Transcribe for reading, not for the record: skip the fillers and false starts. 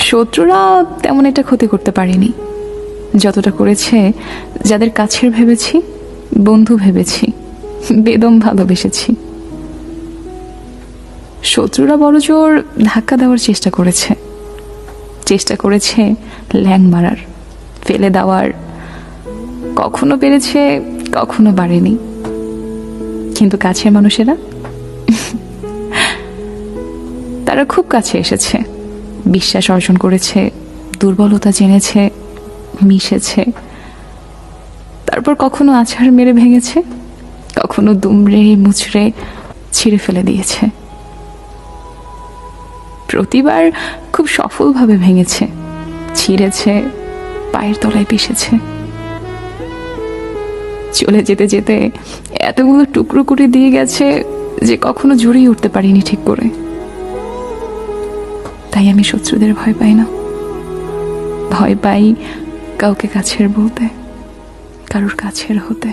শত্রুরা তেমন একটা ক্ষতি করতে পারেনি, যতটা করেছে যাদের কাছের ভেবেছি, বন্ধু ভেবেছি, বেদম ভালোবেসেছি। শত্রুরা বড়জোর ধাক্কা দেওয়ার চেষ্টা করেছে ল্যাং মারার, ফেলে দেওয়ার, কখনো পেরেছে কখনো পারেনি। কিন্তু কাছের মানুষেরা তারা খুব কাছে এসেছে, বিশ্বাস অর্জন করেছে, দুর্বলতা জেনেছে, মিশেছে, তারপর কখনো আছাড় মেরে ভেঙেছে, কখনো দুমড়ে মুচড়ে ছিঁড়ে ফেলে দিয়েছে। প্রতিবার খুব সফলভাবে ভেঙেছে, ছিঁড়েছে, পায়ের তলায় পিষেছে। চলে যেতে যেতে এতগুলো টুকরো করে দিয়ে গেছে যে কখনো জড়িয়ে উঠতে পারিনি ঠিক করে। তাই আমি শত্রুদের ভয় পাই না, ভয় পাই কাউকে কাছের বলতে, কারোর কাছের হতে।